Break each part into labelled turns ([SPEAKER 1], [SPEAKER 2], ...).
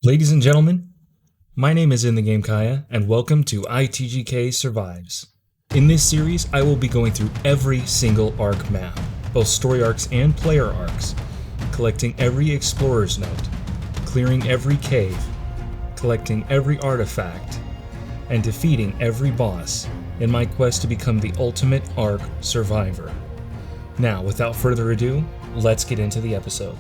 [SPEAKER 1] Ladies and gentlemen, my name is In the Game Kaya, and welcome to ITGK Survives. In this series, I will be going through every single arc map, both story arcs and player arcs, collecting every explorer's note, clearing every cave, collecting every artifact, and defeating every boss in my quest to become the ultimate arc survivor. Now, without further ado, let's get into the episode.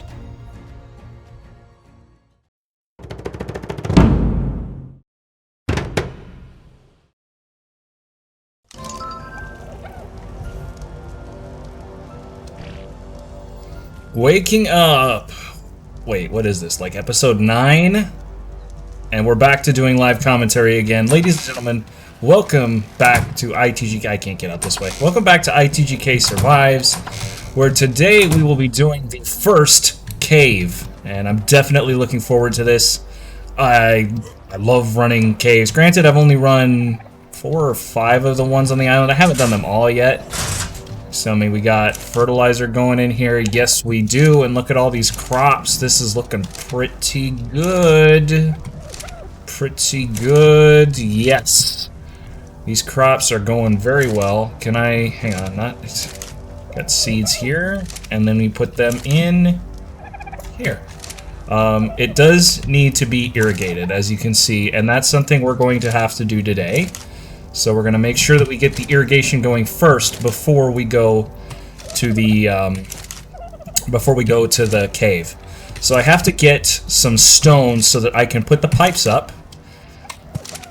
[SPEAKER 1] Waking up! Wait, what is this? Like episode 9? And we're back to doing live commentary again. Ladies and gentlemen, welcome back to ITGK. I can't get out this way. Welcome back to ITGK Survives, where today we will be doing the first cave. And I'm definitely looking forward to this. I love running caves. Granted, I've only run 4 or 5 of the ones on the island. I haven't done them all yet. So, I mean, we got fertilizer going in here. Yes, we do. And look at all these crops. This is looking pretty good. Pretty good. Yes. These crops are going very well. Can I... hang on. Got seeds here. And then we put them in here. It does need to be irrigated, as you can see. And that's something we're going to have to do today. So we're going to make sure that we get the irrigation going first before we go to the cave. So I have to get some stones so that I can put the pipes up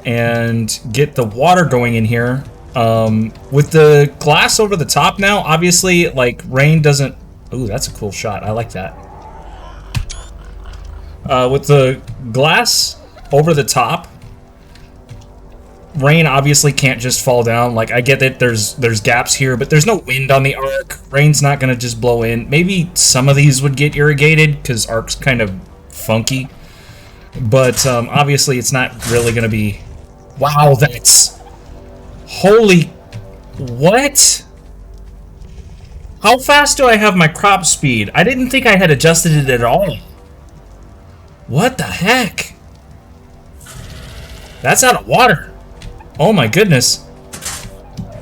[SPEAKER 1] and get the water going in here. With the glass over the top now, obviously, like, rain doesn't... Ooh, that's a cool shot. I like that. With the glass over the top, rain obviously can't just fall down. Like, I get that there's gaps here, but there's no wind on the arc. Rain's not gonna just blow in. Maybe some of these would get irrigated because arc's kind of funky, but obviously it's not really gonna be... Wow, that's... Holy... What? How fast do I have my crop speed? I didn't think I had adjusted it at all. What the heck? That's out of water. Oh my goodness.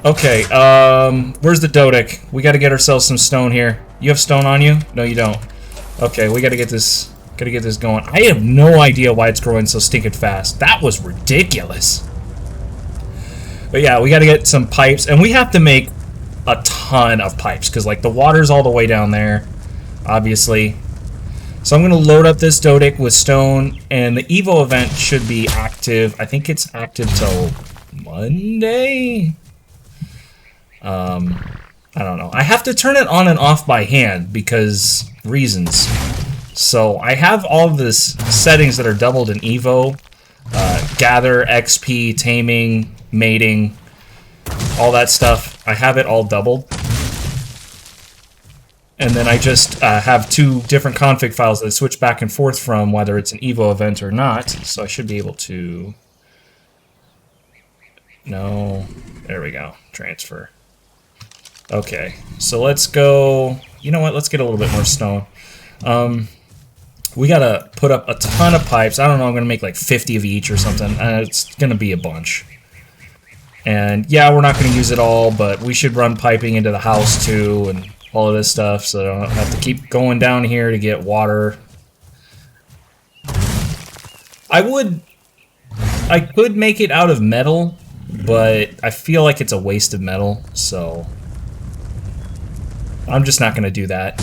[SPEAKER 1] Okay, where's the Dodic? We gotta get ourselves some stone here. You have stone on you? No, you don't. Okay, we gotta get this going. I have no idea why it's growing so stinking fast. That was ridiculous. But yeah, we gotta get some pipes, and we have to make a ton of pipes, because like the water's all the way down there, obviously. So I'm going to load up this Dodic with stone, and the Evo event should be active. I think it's active till Monday? I don't know. I have to turn it on and off by hand because reasons. So I have all of this settings that are doubled in Evo. Gather, XP, taming, mating, all that stuff. I have it all doubled. And then I just have 2 different config files that I switch back and forth from, whether it's an Evo event or not. So I should be able to... No. There we go. Transfer. Okay. So let's go... You know what? Let's get a little bit more stone. We gotta put up a ton of pipes. I don't know. I'm gonna make like 50 of each or something. It's gonna be a bunch. And yeah, we're not gonna use it all, but we should run piping into the house too, and all of this stuff, so I don't have to keep going down here to get water. I could make it out of metal, but I feel like it's a waste of metal, so I'm just not going to do that.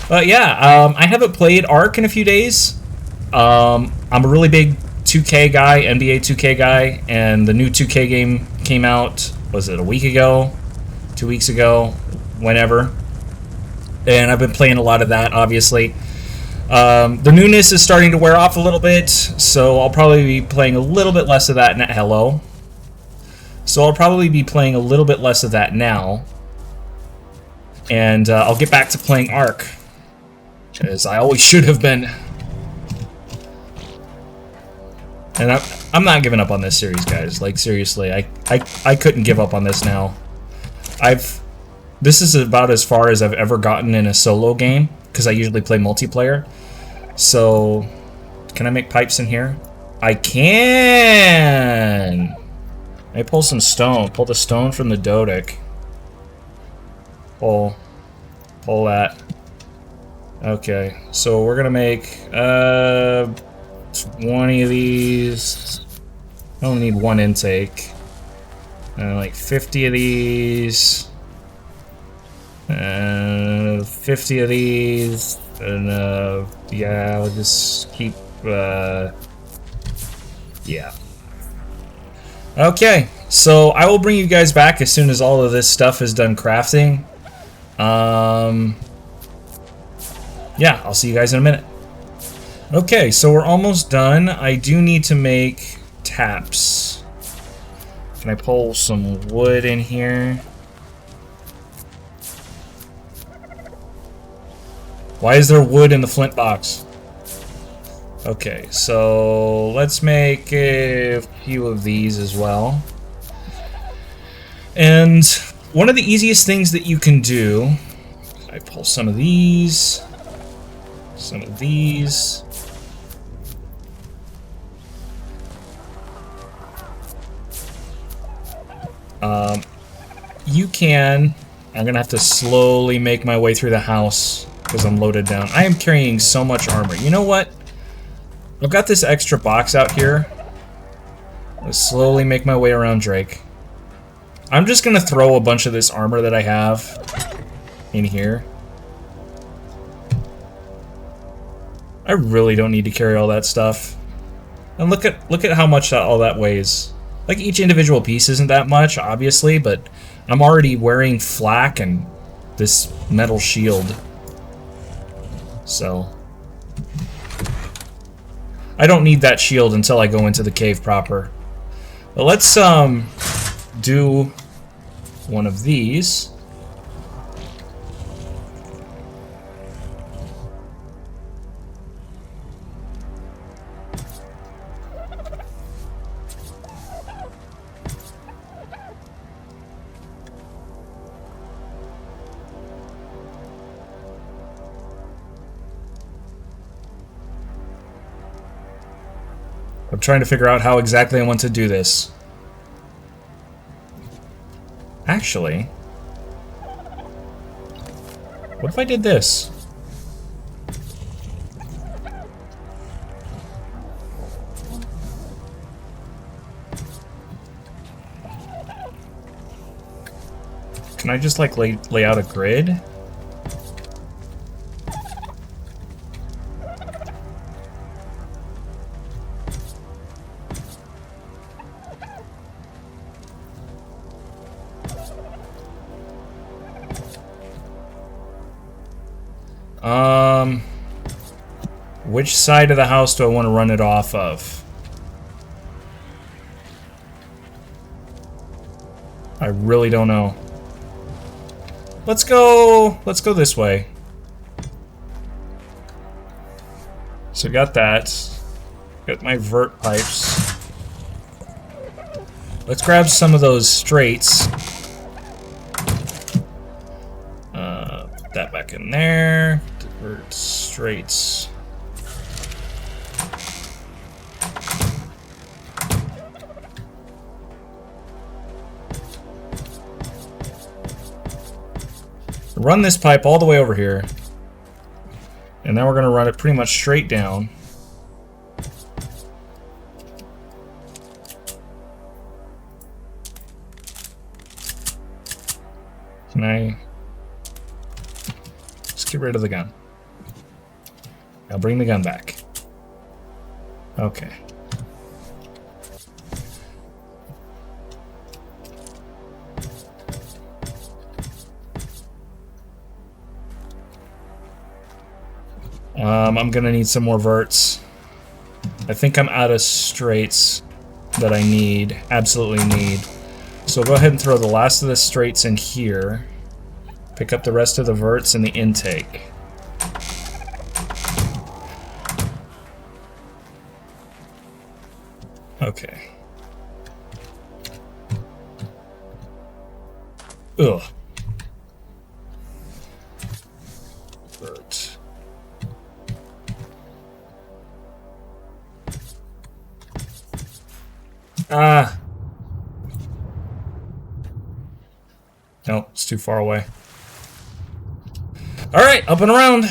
[SPEAKER 1] But yeah, I haven't played Ark in a few days. I'm a really big 2K guy, NBA 2K guy, and the new 2K game came out, was it a week ago? 2 weeks ago? Whenever. And I've been playing a lot of that, obviously. The newness is starting to wear off a little bit, so I'll probably be playing a little bit less of that now. Hello. So I'll probably be playing a little bit less of that now. And I'll get back to playing Ark, as I always should have been. And I'm not giving up on this series, guys. Like, seriously, I couldn't give up on this now. This is about as far as I've ever gotten in a solo game, because I usually play multiplayer. So Can I make pipes in here? I can! I pull some stone. Pull the stone from the Dodic. Pull that. Okay, so we're gonna make 20 of these. I only need one intake. Like 50 of these. 50 of these. And yeah, I'll just keep yeah. Okay, so I will bring you guys back as soon as all of this stuff is done crafting. Yeah, I'll see you guys in a minute. Okay, so we're almost done. I do need to make taps. Can I pull some wood in here? Why is there wood in the flint box? Okay, so let's make a few of these as well. And one of the easiest things that you can do, I pull some of these, some of these. You can, I'm gonna have to slowly make my way through the house because I'm loaded down. I am carrying so much armor. You know what? I've got this extra box out here. Let's slowly make my way around Drake. I'm just gonna throw a bunch of this armor that I have in here. I really don't need to carry all that stuff. And look at how much all that weighs. Like, each individual piece isn't that much, obviously, but I'm already wearing flak and this metal shield. So I don't need that shield until I go into the cave proper. But let's do one of these. I'm trying to figure out how exactly I want to do this. Actually, what if I did this? Can I just like lay out a grid? Which side of the house do I want to run it off of? I really don't know. Let's go this way. So got that. Got my vert pipes. Let's grab some of those straights. Put that back in there. Vert straights. Run this pipe all the way over here. And then we're going to run it pretty much straight down. Can I just get rid of the gun? I'll bring the gun back. Okay. I'm gonna need some more verts. I think I'm out of straights that I need, absolutely need. So go ahead and throw the last of the straights in here. Pick up the rest of the verts in the intake. Okay. Ugh. Vert. Ah. Nope, it's too far away. Alright, up and around.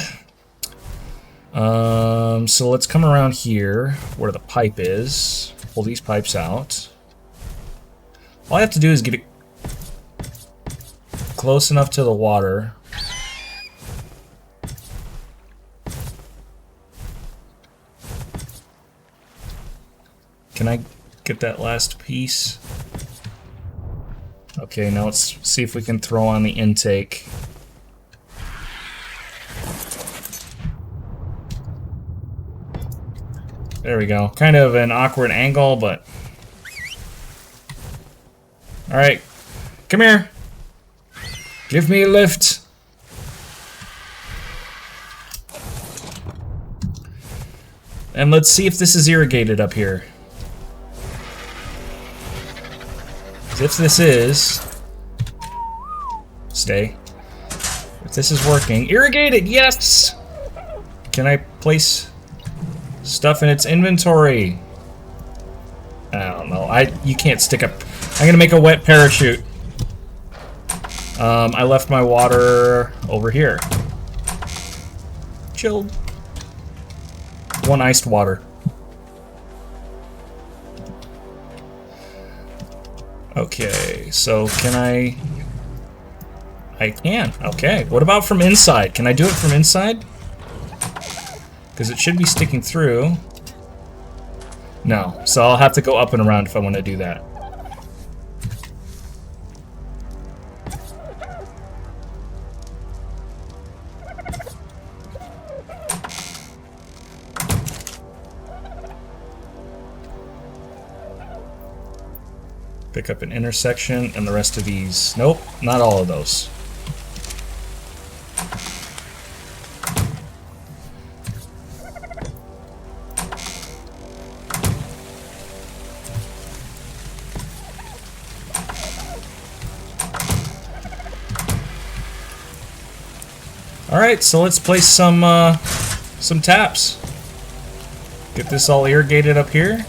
[SPEAKER 1] So let's come around here, where the pipe is. Pull these pipes out. All I have to do is get it close enough to the water. Can I get that last piece? Okay, now let's see if we can throw on the intake. There we go. Kind of an awkward angle, but... Alright. Come here. Give me a lift. And let's see if this is irrigated up here. If this is... Stay. If this is working... Irrigated! Yes! Can I place stuff in its inventory? I don't know. You can't stick up... I'm gonna make a wet parachute. I left my water over here. Chilled. One iced water. Okay, so can I can. Okay, what about from inside? Can I do it from inside? Because it should be sticking through. No, so I'll have to go up and around if I want to do that. Pick up an intersection and the rest of these. Nope, not all of those. All right, so let's place some taps. Get this all irrigated up here.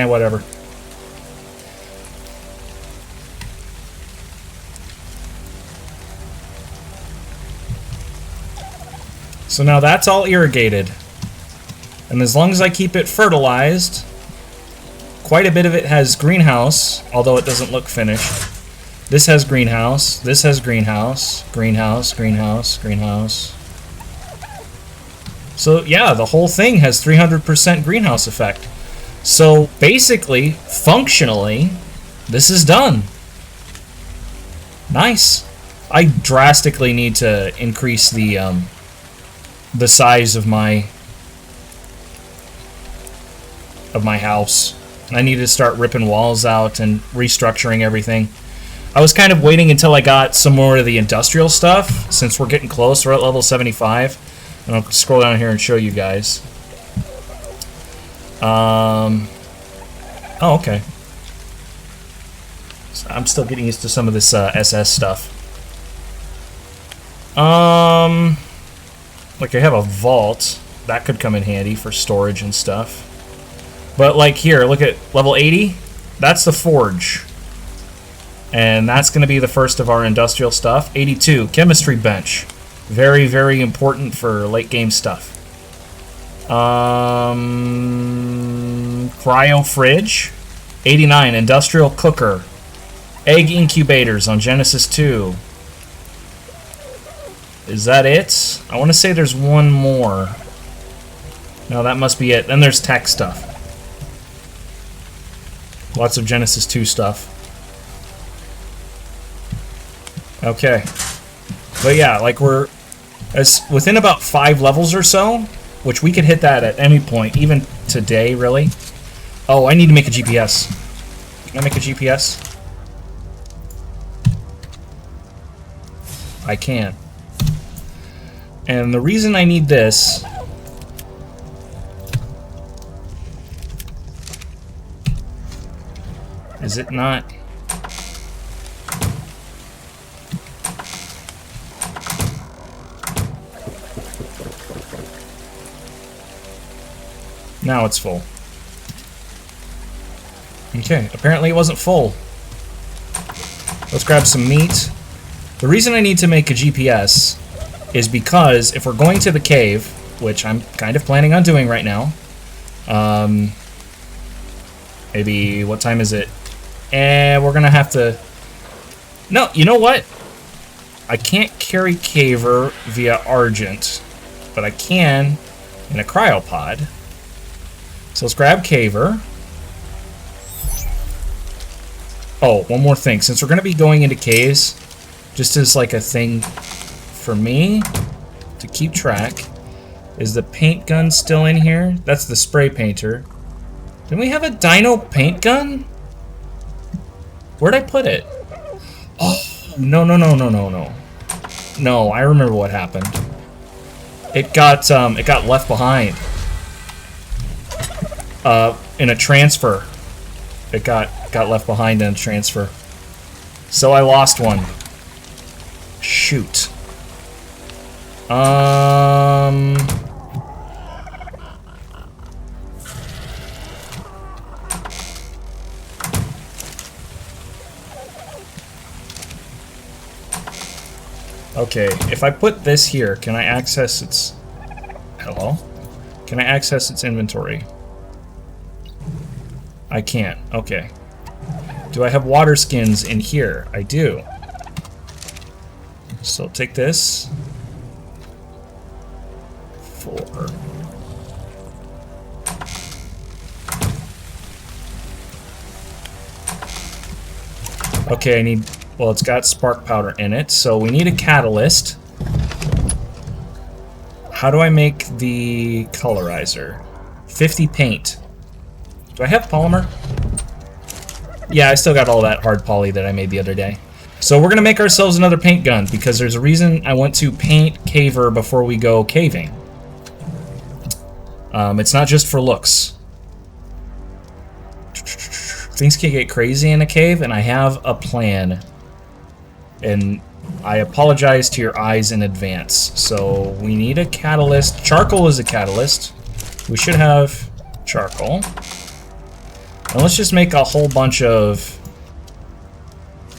[SPEAKER 1] Whatever. So now that's all irrigated. And as long as I keep it fertilized, quite a bit of it has greenhouse, although it doesn't look finished. This has greenhouse, this has greenhouse, greenhouse, greenhouse, greenhouse. So yeah, the whole thing has 300% greenhouse effect. So basically, functionally, this is done. Nice. I drastically need to increase the size of my house. I need to start ripping walls out and restructuring everything. I was kind of waiting until I got some more of the industrial stuff, since we're getting close. We're at level 75. And I'll scroll down here and show you guys. Oh, okay. So I'm still getting used to some of this SS stuff. Like I have a vault. That could come in handy for storage and stuff. But like here, look at level 80. That's the forge. And that's going to be the first of our industrial stuff. 82, chemistry bench. Very, very important for late game stuff. Cryo fridge. 89, industrial cooker. Egg incubators on Genesis 2. Is that it? I want to say there's one more. No, that must be it. Then there's tech stuff. Lots of Genesis 2 stuff. Okay. But yeah, like we're within about 5 levels or so, which we could hit that at any point, even today, really. Oh, I need to make a GPS. Can I make a GPS? I can. And the reason I need this is it not... Now it's full. Okay, apparently it wasn't full. Let's grab some meat. The reason I need to make a GPS is because if we're going to the cave, which I'm kind of planning on doing right now, maybe, what time is it? We're gonna have to... No, you know what? I can't carry Caver via Argent, but I can in a cryopod. So let's grab Caver. Oh, one more thing. Since we're going to be going into caves, just as like a thing for me to keep track, is the paint gun still in here? That's the spray painter. Didn't we have a Dino paint gun? Where'd I put it? Oh, no. No, I remember what happened. It got left behind. In a transfer. It got left behind in a transfer. So I lost one. Shoot. Okay, if I put this here, can I access its... Hello? Can I access its inventory? I can't. Okay. Do I have water skins in here? I do. So take this. 4. Okay, I need... Well, it's got spark powder in it, so we need a catalyst. How do I make the colorizer? 50 paint. Do I have polymer? Yeah, I still got all that hard poly that I made the other day. So we're gonna make ourselves another paint gun because there's a reason I want to paint Caver before we go caving. It's not just for looks. Things can get crazy in a cave, and I have a plan. And I apologize to your eyes in advance. So we need a catalyst. Charcoal is a catalyst. We should have charcoal. And let's just make a whole bunch of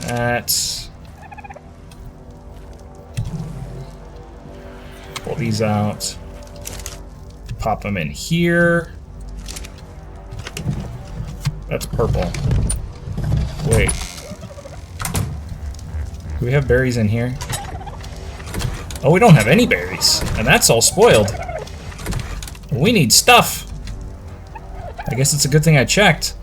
[SPEAKER 1] that. Pull these out. Pop them in here. That's purple. Wait. Do we have berries in here? Oh, we don't have any berries. And that's all spoiled. We need stuff. I guess it's a good thing I checked.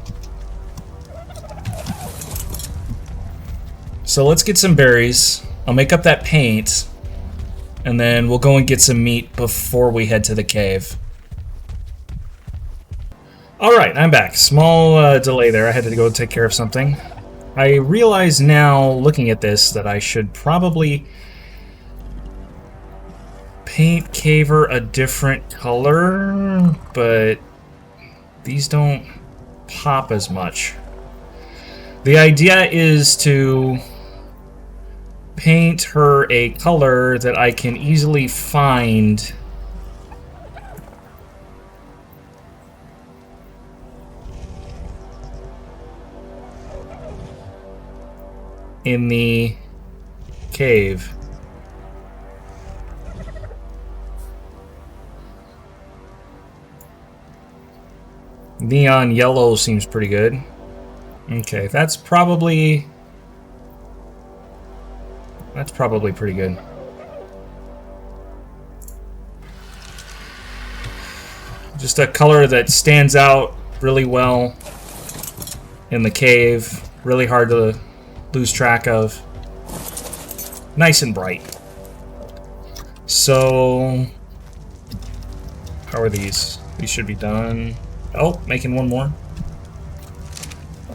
[SPEAKER 1] So let's get some berries. I'll make up that paint. And then we'll go and get some meat before we head to the cave. Alright, I'm back. Small delay there. I had to go take care of something. I realize now, looking at this, that I should probably paint Caver a different color, but these don't pop as much. The idea is to paint her a color that I can easily find in the cave. Neon yellow seems pretty good. Okay, that's probably pretty good. Just a color that stands out really well in the cave. Really hard to lose track of. Nice and bright. So, how are these? These should be done. Oh, making one more.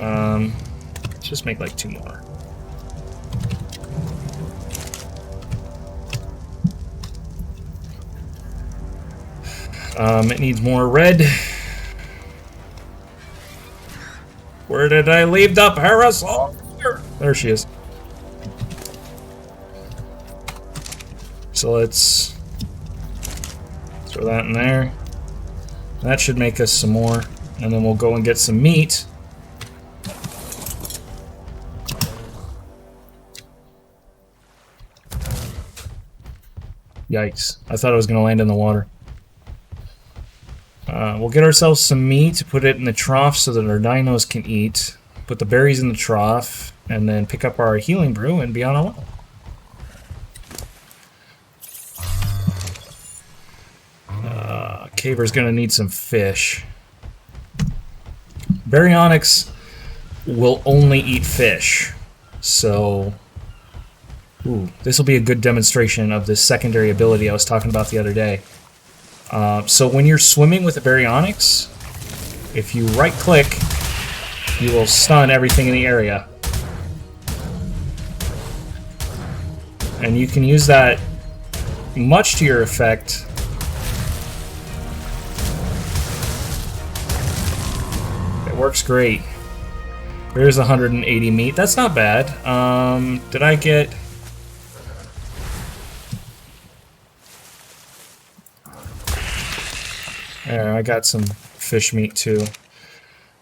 [SPEAKER 1] Let's just make like 2 more. It needs more red. Where did I leave the parasol? There she is. So let's throw that in there. That should make us some more. And then we'll go and get some meat. Yikes. I thought I was going to land in the water. We'll get ourselves some meat, put it in the trough so that our dinos can eat. Put the berries in the trough, and then pick up our healing brew and be on our way. Caver's going to need some fish. Baryonyx will only eat fish. So, this will be a good demonstration of this secondary ability I was talking about the other day. So when you're swimming with a Baryonyx, if you right-click, you will stun everything in the area. And you can use that much to your effect. It works great. There's 180 meat. That's not bad. Did I get... There, I got some fish meat too.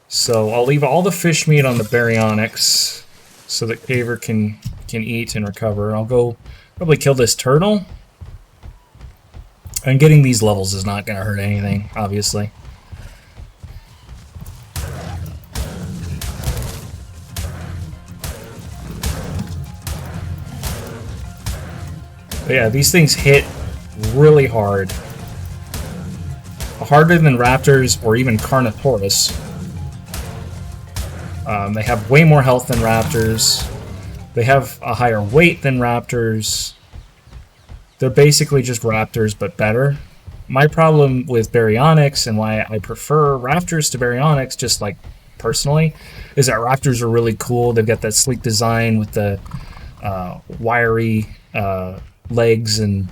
[SPEAKER 1] So I'll leave all the fish meat on the Baryonyx so that Caver can eat and recover. I'll go probably kill this turtle. And getting these levels is not going to hurt anything, obviously. But yeah, these things hit really hard. Harder than raptors or even Carnotaurus. They have way more health than raptors. They have a higher weight than raptors. They're basically just raptors, but better. My problem with Baryonyx and why I prefer raptors to Baryonyx, just like personally, is that raptors are really cool. They've got that sleek design with the wiry legs, and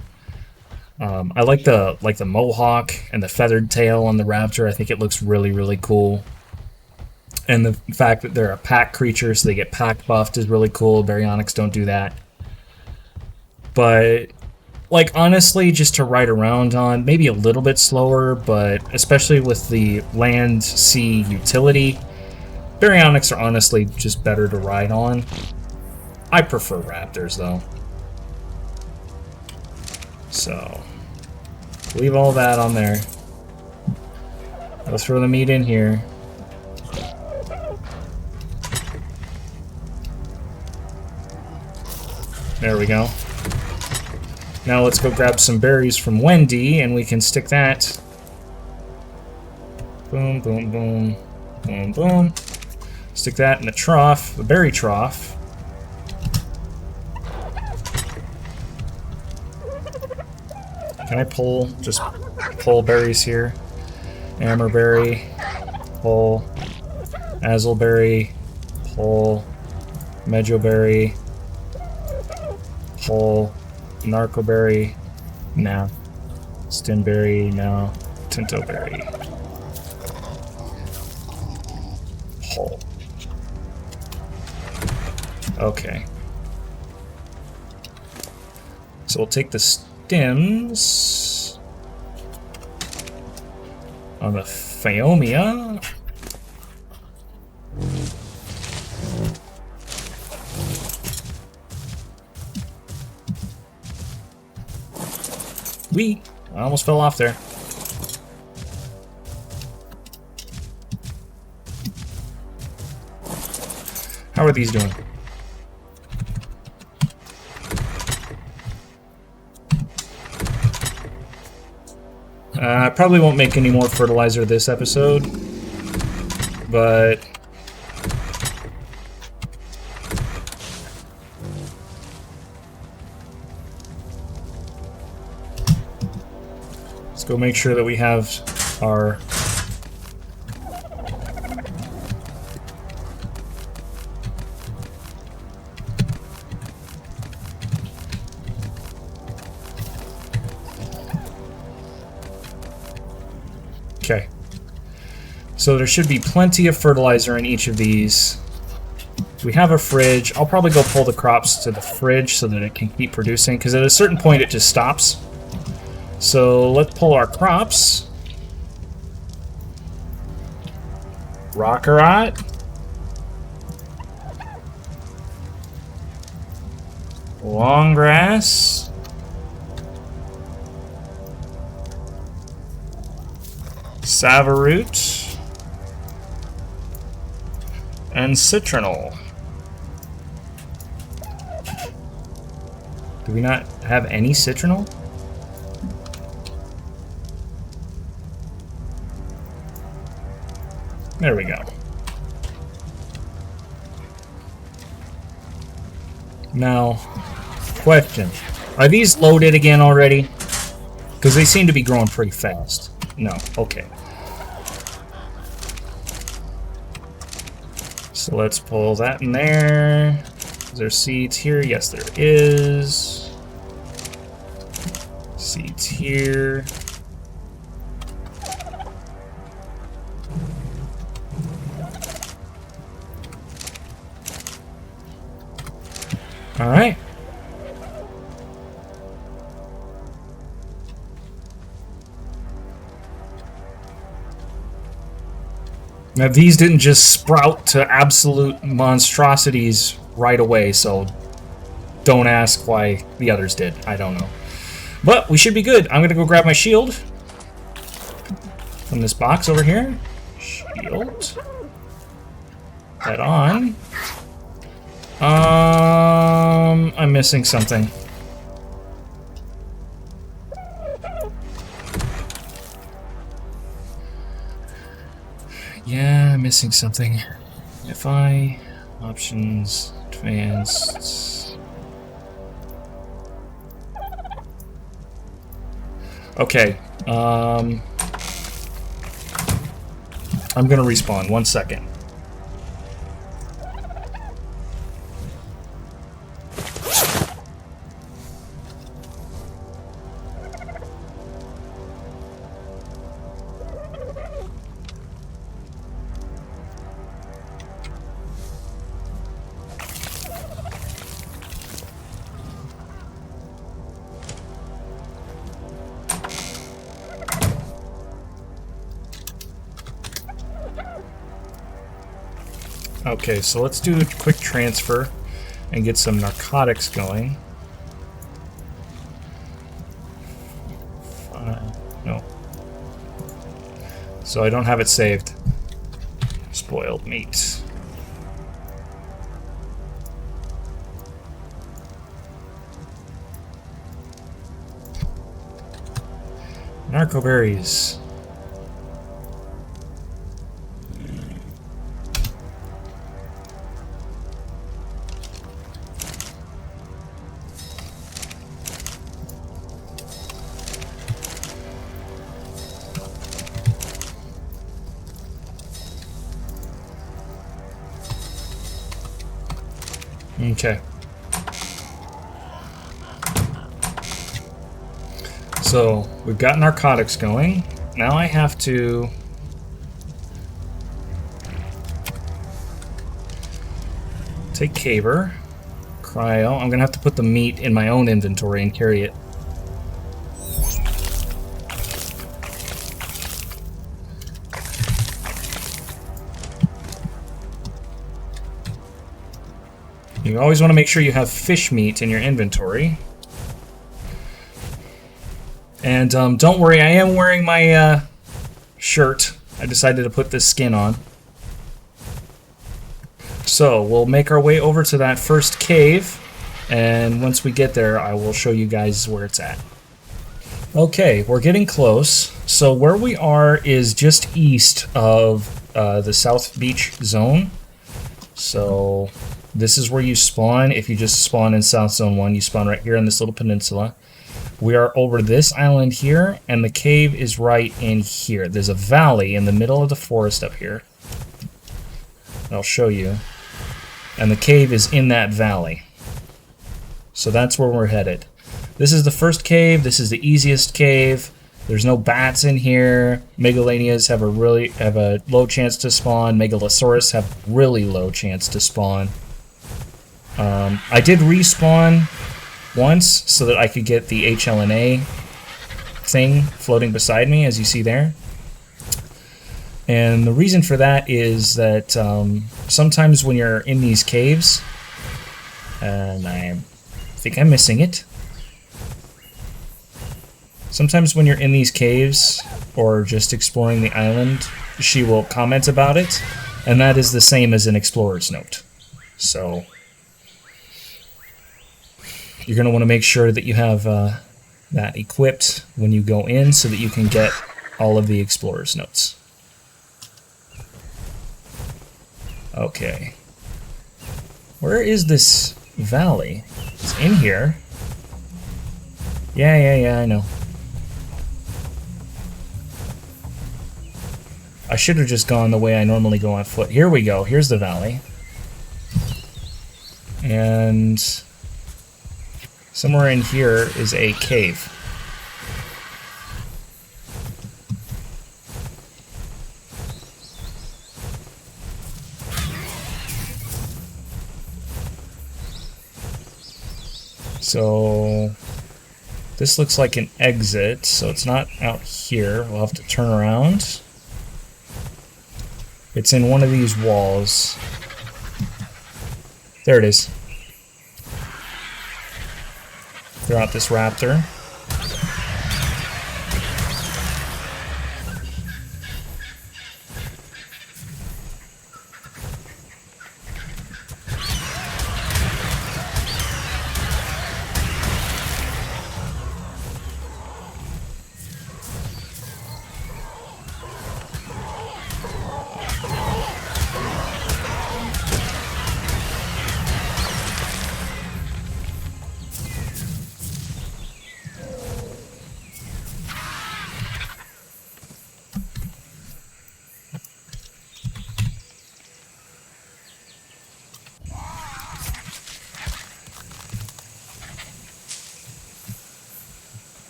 [SPEAKER 1] I like the mohawk and the feathered tail on the raptor. I think it looks really, really cool. And the fact that they're a pack creature, so they get pack buffed, is really cool. Baryonyx don't do that. But, like, honestly, just to ride around on, maybe a little bit slower, but especially with the land-sea utility, Baryonyx are honestly just better to ride on. I prefer raptors, though. So, leave all that on there. I'll throw the meat in here. There we go. Now let's go grab some berries from Wendy, and we can stick that. Boom, boom, boom, boom, boom. Stick that in the trough, the berry trough. Can I just pull berries here? Amberberry, pull. Azelberry, pull. Mejoberry, pull. Narcoberry, no. Stinberry, no. Tintoberry, pull. Okay. So we'll take the stems on the Phaeomia. I almost fell off there. How are these doing? I probably won't make any more fertilizer this episode, but let's go make sure that we have our okay. So there should be plenty of fertilizer in each of these. We have a fridge. I'll probably go pull the crops to the fridge so that it can keep producing, because at a certain point it just stops. So let's pull our crops. Rockerot. Long grass. Savaroot. And citronal. Do we not have any citronal? There we go. Now, question. Are these loaded again already? Because they seem to be growing pretty fast. No, okay. So let's pull that in there. Is there seeds here? Yes, there is. Seeds here. All right. Now these didn't just sprout to absolute monstrosities right away, so don't ask why the others did. I don't know. But we should be good. I'm gonna go grab my shield from this box over here. Shield. Head on. I'm missing something. Yeah, I'm missing something. If I options advanced. Okay. I'm gonna respawn. 1 second. Okay, so let's do a quick transfer and get some narcotics going. No. So I don't have it saved. Spoiled meat. Narco berries. Okay. So, we've got narcotics going. Now I have to... take Caver. Cryo. I'm gonna have to put the meat in my own inventory and carry it. You always want to make sure you have fish meat in your inventory. And don't worry, I am wearing my shirt. I decided to put this skin on. So we'll make our way over to that first cave, and once we get there, I will show you guys where it's at. Okay, we're getting close. So where we are is just east of the South Beach zone. So this is where you spawn. If you just spawn in South Zone 1, you spawn right here on this little peninsula. We are over this island here, and the cave is right in here. There's a valley in the middle of the forest up here. I'll show you. And the cave is in that valley. So that's where we're headed. This is the first cave. This is the easiest cave. There's no bats in here. Megalanias have a low chance to spawn. Megalosaurus have really low chance to spawn. I did respawn once so that I could get the HLNA thing floating beside me, as you see there. And the reason for that is that sometimes when you're in these caves, and I think I'm missing it. Sometimes when you're in these caves or just exploring the island, she will comment about it, and that is the same as an explorer's note. So you're going to want to make sure that you have that equipped when you go in so that you can get all of the explorer's notes. Okay. Where is this valley? It's in here. Yeah, I know. I should have just gone the way I normally go on foot. Here we go. Here's the valley. And somewhere in here is a cave. So this looks like an exit, so it's not out here. We'll have to turn around. It's in one of these walls. There it is. Throw out this raptor.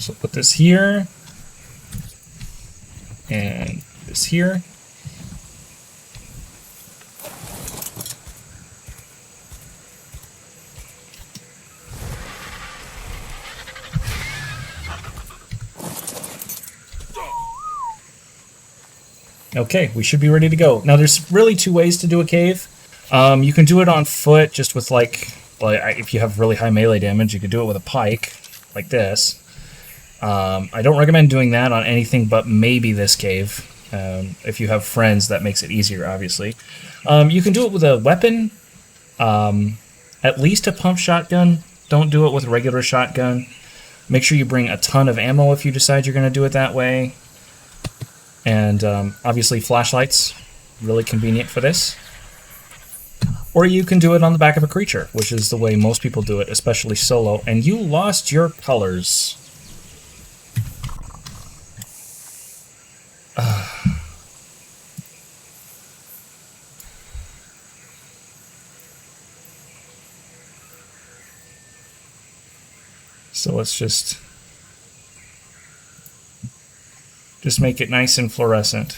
[SPEAKER 1] So put this here, and this here. Okay, we should be ready to go. Now there's really two ways to do a cave. You can do it on foot, just with if you have really high melee damage, you could do it with a pike, like this. I don't recommend doing that on anything but maybe this cave. If you have friends, that makes it easier, obviously. You can do it with a weapon, at least a pump shotgun. Don't do it with a regular shotgun. Make sure you bring a ton of ammo if you decide you're going to do it that way. And obviously flashlights, really convenient for this. Or you can do it on the back of a creature, which is the way most people do it, especially solo. And you lost your colors. So let's just make it nice and fluorescent.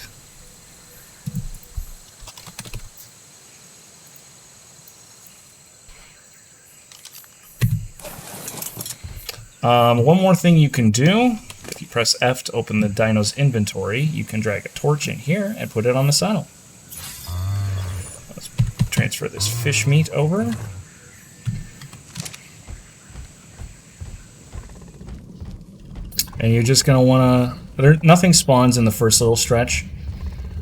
[SPEAKER 1] One more thing you can do, if you press F to open the Dino's inventory, you can drag a torch in here and put it on the saddle. Let's transfer this fish meat over. And you're just going to want to... Nothing spawns in the first little stretch.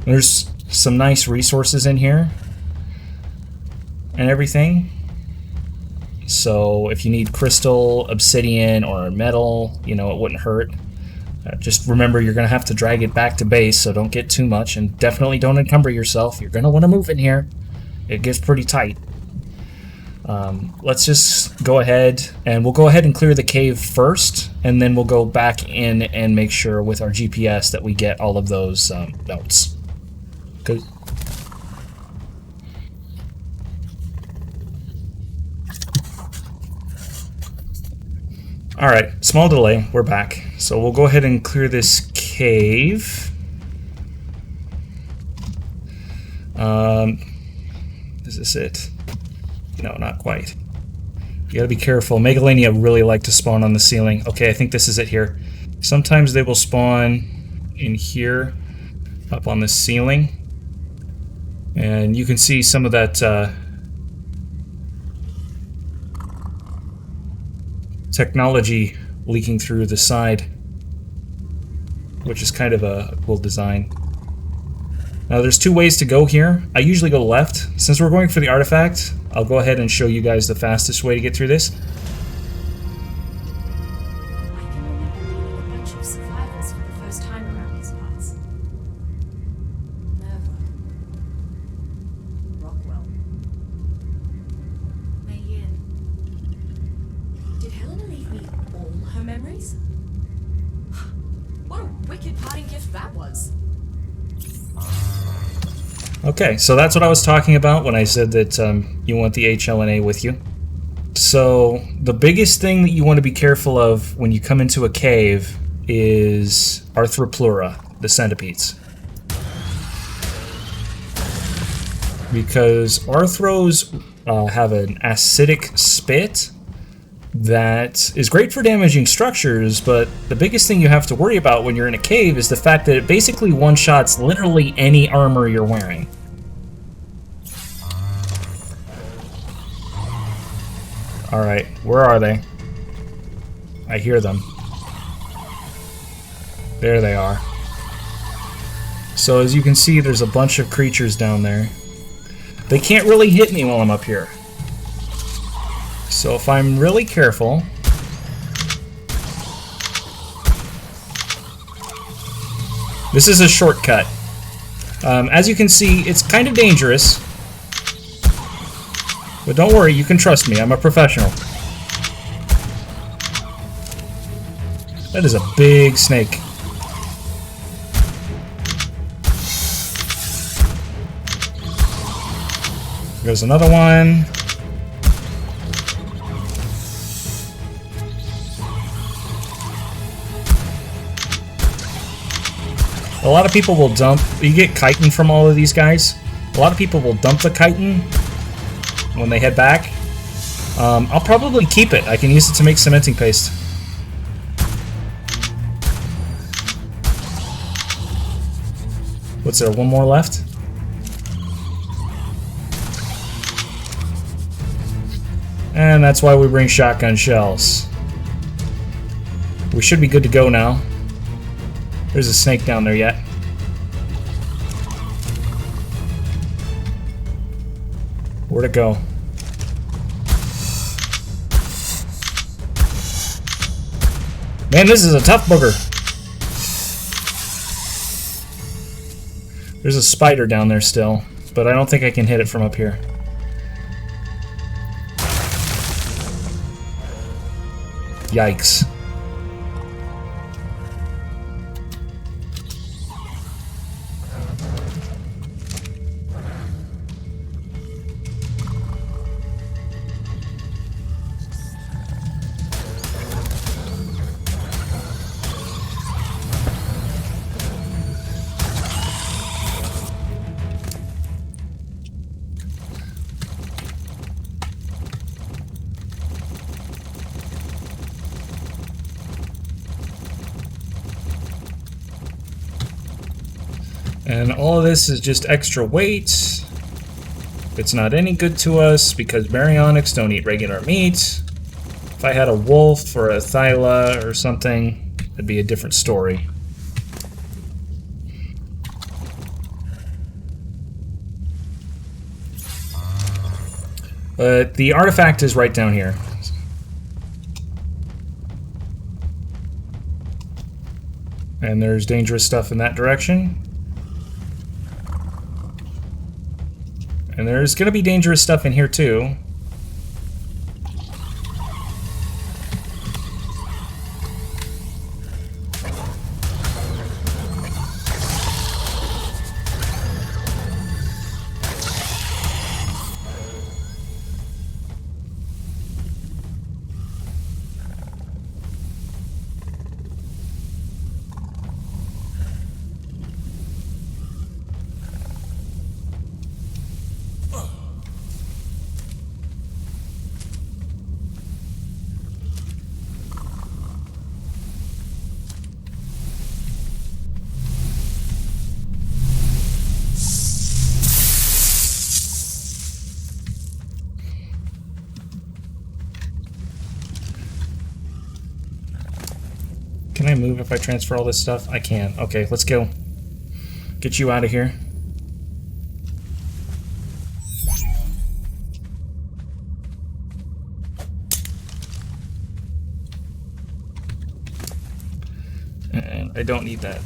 [SPEAKER 1] There's some nice resources in here and everything. So if you need crystal, obsidian, or metal, you know, it wouldn't hurt. Just remember, you're going to have to drag it back to base, so don't get too much, and definitely don't encumber yourself. You're going to want to move in here. It gets pretty tight. Let's just go ahead, and we'll go ahead and clear the cave first, and then we'll go back in and make sure with our GPS that we get all of those notes. Good. Alright, small delay, we're back. So we'll go ahead and clear this cave. Is this it? No, not quite. You gotta be careful. Megalania really like to spawn on the ceiling. Okay, I think this is it here. Sometimes they will spawn in here, up on the ceiling. And you can see some of that technology leaking through the side, which is kind of a cool design. Now there's two ways to go here. I usually go left. Since we're going for the artifact, I'll go ahead and show you guys the fastest way to get through this.
[SPEAKER 2] I can remember meeting a bunch of survivors for the first time around these parts. Never. Rockwell. Mei Yin. Did Helena leave me all her memories? What a wicked parting gift that was.
[SPEAKER 1] Okay, so that's what I was talking about when I said that you want the HLNA with you. So the biggest thing that you want to be careful of when you come into a cave is Arthropleura, the centipedes. Because Arthros have an acidic spit that is great for damaging structures, but the biggest thing you have to worry about when you're in a cave is the fact that it basically one-shots literally any armor you're wearing. Alright, where are they? I hear them. There they are. So as you can see, there's a bunch of creatures down there. They can't really hit me while I'm up here. So if I'm really careful... This is a shortcut. As you can see, it's kind of dangerous. But don't worry, you can trust me. I'm a professional. That is a big snake. There's another one. A lot of people will dump... You get chitin from all of these guys. A lot of people will dump the chitin when they head back. I'll probably keep it. I can use it to make cementing paste. What's there? One more left? And that's why we bring shotgun shells. We should be good to go now. There's a snake down there yet. Where'd it go? Man, this is a tough booger. There's a spider down there still, but I don't think I can hit it from up here. Yikes. And all of this is just extra weight. It's not any good to us because baryonyx don't eat regular meat. If I had a wolf or a thyla or something, it'd be a different story. But the artifact is right down here. And there's dangerous stuff in that direction. And there's going to be dangerous stuff in here too. Can I move if I transfer all this stuff? I can. Okay, let's go. Get you out of here. And I don't need that.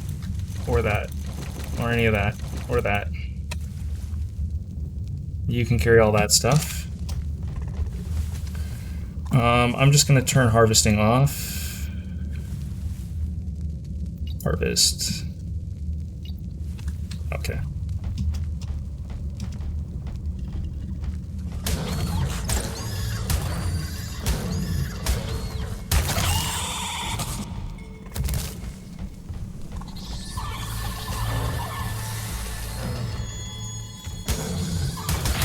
[SPEAKER 1] Or that. Or any of that. Or that. You can carry all that stuff. I'm just going to turn harvesting off. Harvest. Okay.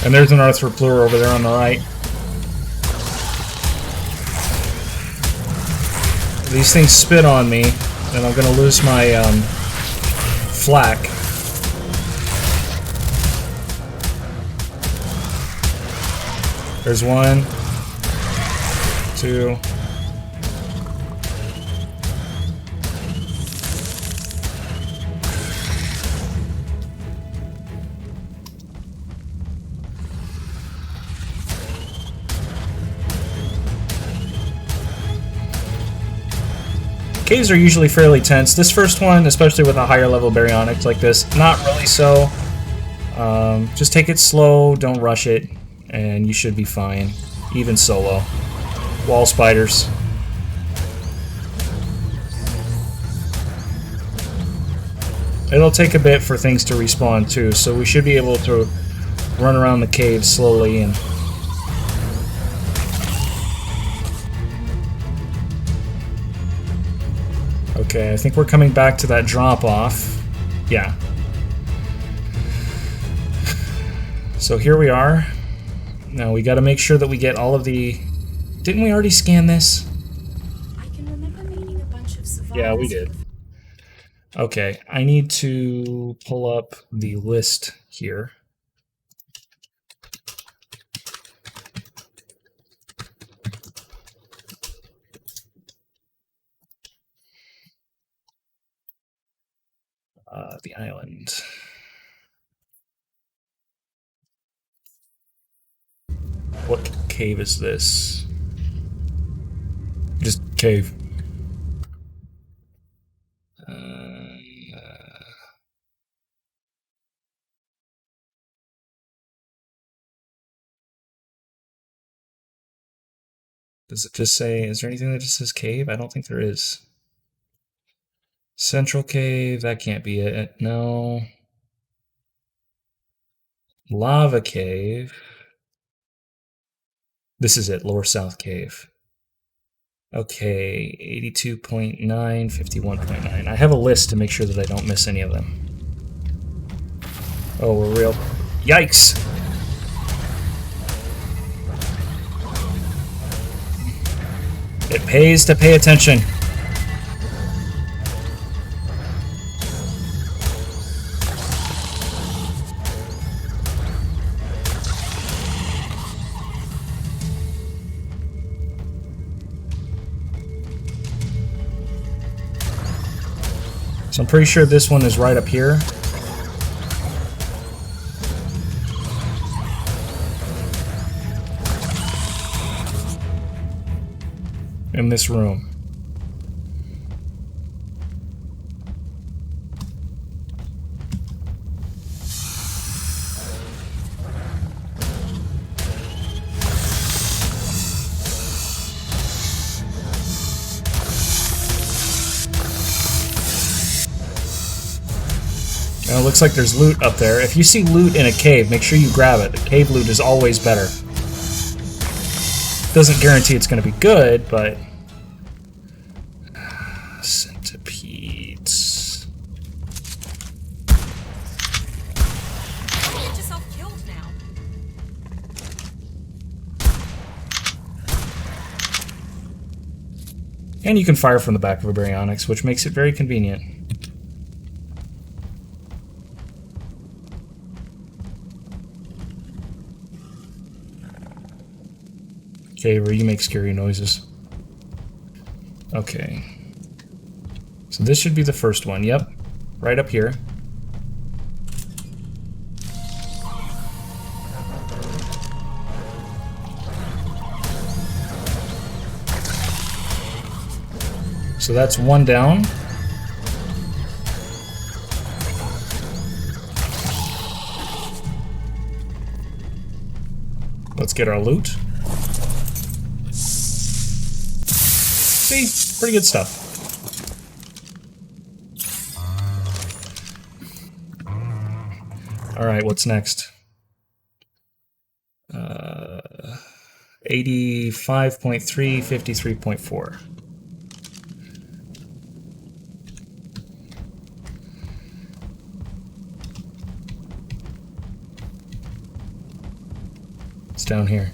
[SPEAKER 1] And there's an arthropluera over there on the right. These things spit on me, and I'm gonna lose my flak. There's one, two. Caves are usually fairly tense. This first one, especially with a higher level baryonyx like this, not really so. Just take it slow, don't rush it, and you should be fine. Even solo. Wall spiders. It'll take a bit for things to respawn too, so we should be able to run around the cave slowly and... Okay, I think we're coming back to that drop-off. Yeah. So here we are. Now we gotta make sure that we get all of the... Didn't we already scan this?
[SPEAKER 2] I can remember meeting a bunch of survivors.
[SPEAKER 1] Yeah, we did. Okay, I need to pull up the list here. The island. What cave is this? Just cave. Does it just say, is there anything that just says cave? I don't think there is. Central cave, that can't be it. No. Lava cave. This is it, Lower South Cave. Okay, 82.9, 51.9. I have a list to make sure that I don't miss any of them. Oh, we're real. Yikes! It pays to pay attention. So I'm pretty sure this one is right up here. In this room. looks like there's loot up there. If you see loot in a cave, make sure you grab it. The cave loot is always better. Doesn't guarantee it's going to be good, but... Centipedes...
[SPEAKER 2] Get yourself killed now.
[SPEAKER 1] And you can fire from the back of a baryonyx, which makes it very convenient. Okay, where you make scary noises. Okay. So this should be the first one. Yep. Right up here. So that's one down. Let's get our loot. See? Pretty good stuff. Alright, what's next? 85.3, 53.4. It's down here.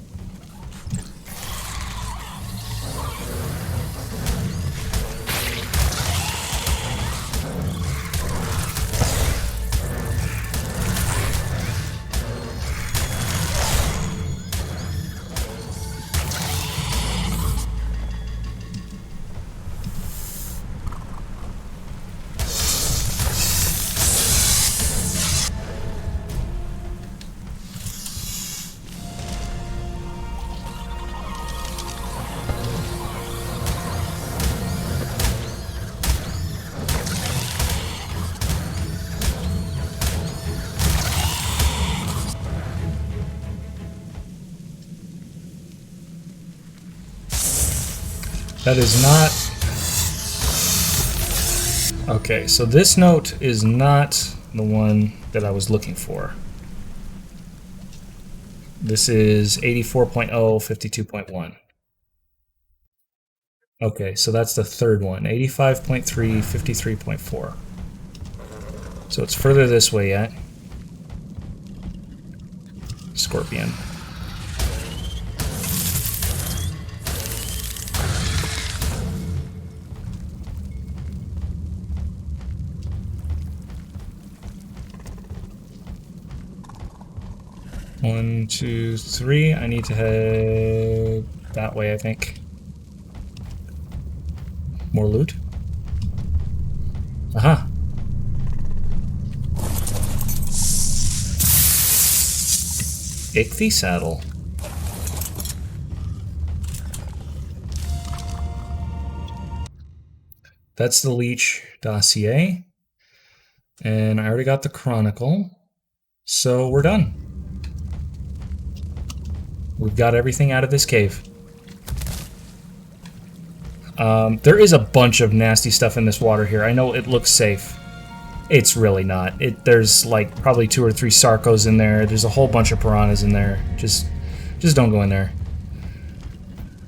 [SPEAKER 1] That is not... Okay, so this note is not the one that I was looking for. This is 84.0, 52.1. Okay, so that's the third one. 85.3, 53.4. So it's further this way yet. Scorpion. One, two, three. I need to head that way, I think. More loot. Aha. Ichthy saddle. That's the Leech dossier. And I already got the Chronicle. So we're done. We've got everything out of this cave. There is a bunch of nasty stuff in this water here. I know it looks safe. It's really not. There's like probably 2 or 3 Sarcos in there. There's a whole bunch of piranhas in there. Just don't go in there.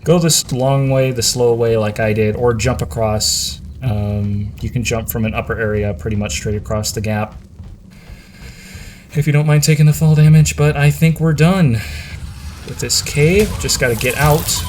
[SPEAKER 1] Go this long way, the slow way like I did, or jump across. You can jump from an upper area pretty much straight across the gap. If you don't mind taking the fall damage, but I think we're done with this cave. Just gotta get out.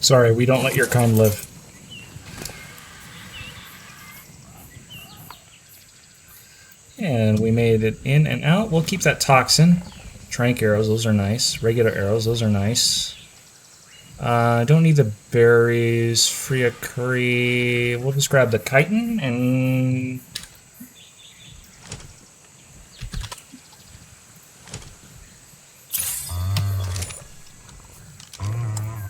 [SPEAKER 1] Sorry, we don't let your kind live. And we made it in and out. We'll keep that toxin. Trank arrows, those are nice. Regular arrows, those are nice. I don't need the berries. Free a curry. We'll just grab the chitin and...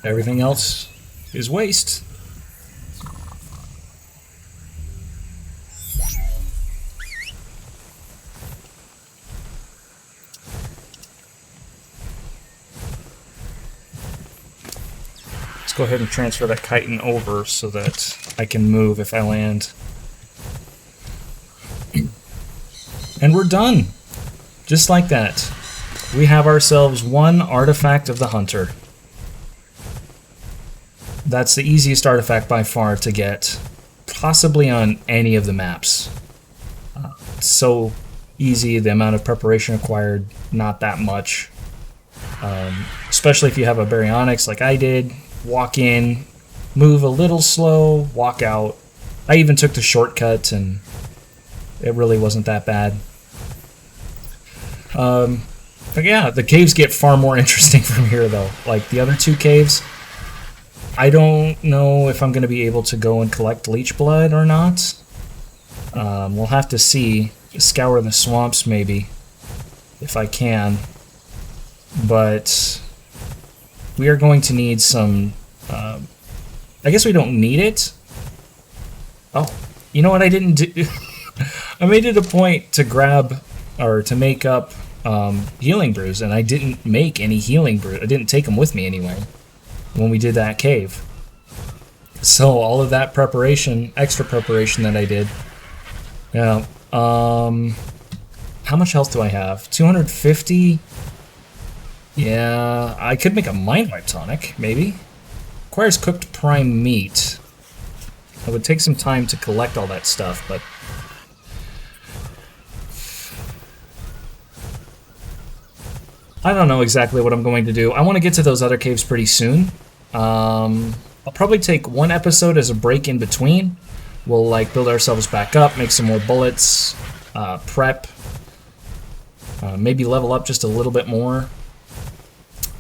[SPEAKER 1] everything else is waste. Let's go ahead and transfer that chitin over so that I can move if I land. And we're done. Just like that. We have ourselves one artifact of the hunter. That's the easiest artifact by far to get, possibly on any of the maps. It's so easy, the amount of preparation required, not that much. Especially if you have a baryonyx like I did. Walk in, move a little slow, walk out. I even took the shortcut and it really wasn't that bad. But yeah, the caves get far more interesting from here though. Like the other two caves, I don't know if I'm going to be able to go and collect leech blood or not. We'll have to see. Scour the swamps maybe, if I can. But we are going to need some... I guess we don't need it. Oh, you know what I didn't do? I made it a point to grab, or to make up healing brews, and I didn't make any healing brews. I didn't take them with me anyway when we did that cave. So all of that preparation, extra preparation that I did. Yeah. How much health do I have? 250? Yeah, I could make a mind wipe tonic, maybe. Requires cooked prime meat. It would take some time to collect all that stuff, but... I don't know exactly what I'm going to do. I want to get to those other caves pretty soon. I'll probably take one episode as a break in between. We'll like build ourselves back up, make some more bullets, prep, maybe level up just a little bit more.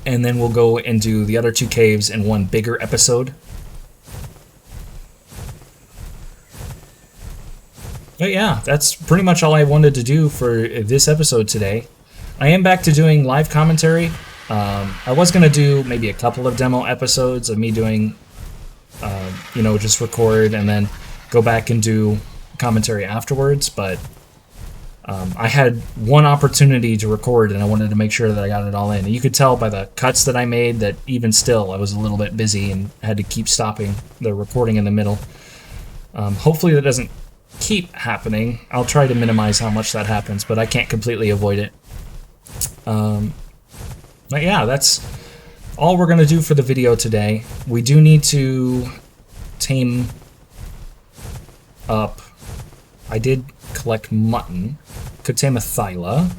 [SPEAKER 1] And then we'll go and do the other two caves in one bigger episode. But yeah, that's pretty much all I wanted to do for this episode today. I am back to doing live commentary. I was going to do maybe a couple of demo episodes of me doing, you know, just record and then go back and do commentary afterwards, but I had one opportunity to record and I wanted to make sure that I got it all in. And you could tell by the cuts that I made that even still I was a little bit busy and had to keep stopping the recording in the middle. Hopefully that doesn't keep happening. I'll try to minimize how much that happens, but I can't completely avoid it. But yeah, that's all we're going to do for the video today. We do need to tame up. I did collect mutton. Could tame a thyla.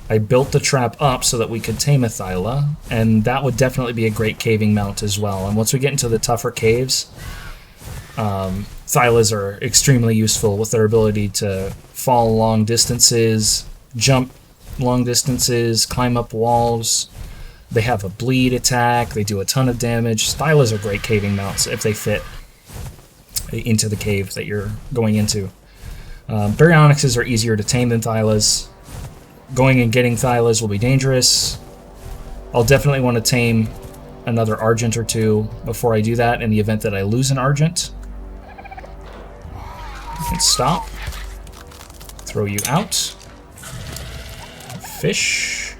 [SPEAKER 1] I built the trap up so that we could tame a thyla, and that would definitely be a great caving mount as well. And once we get into the tougher caves, thylas are extremely useful with their ability to fall long distances, jump long distances, climb up walls. They have a bleed attack. They do a ton of damage. Thylas are great caving mounts if they fit into the cave that you're going into. Baryonyxes are easier to tame than thylas. Going and getting thylas will be dangerous. I'll definitely want to tame another argent or two before I do that in the event that I lose an argent. You can stop. Throw you out. Fish.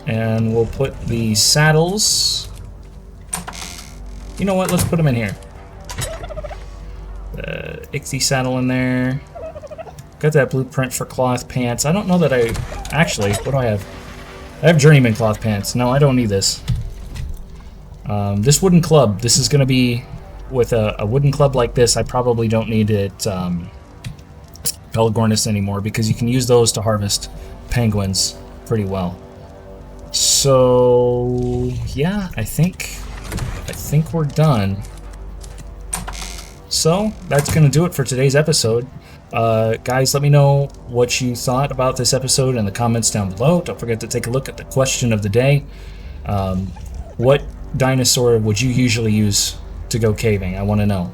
[SPEAKER 1] And we'll put the saddles. You know what? Let's put them in here. The Ixie saddle in there. Got that blueprint for cloth pants. I don't know that I... Actually, what do I have? I have journeyman cloth pants. No, I don't need this. This wooden club. This is going to be... With a wooden club like this, I probably don't need it... Pelagornis anymore, because you can use those to harvest penguins pretty well. So yeah, I think we're done. So that's gonna do it for today's episode. Guys, let me know what you thought about this episode in the comments down below. Don't forget to take a look at the question of the day. What dinosaur would you usually use to go caving? I want to know.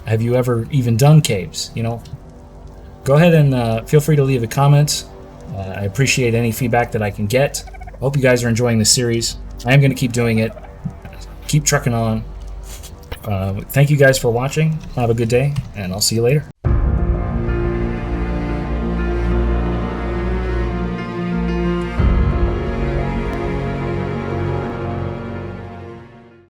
[SPEAKER 1] Have you ever even done caves? You know, go ahead and feel free to leave a comment. I appreciate any feedback that I can get. I hope you guys are enjoying this series. I am going to keep doing it. Keep trucking on. Thank you guys for watching. Have a good day, and I'll see you later.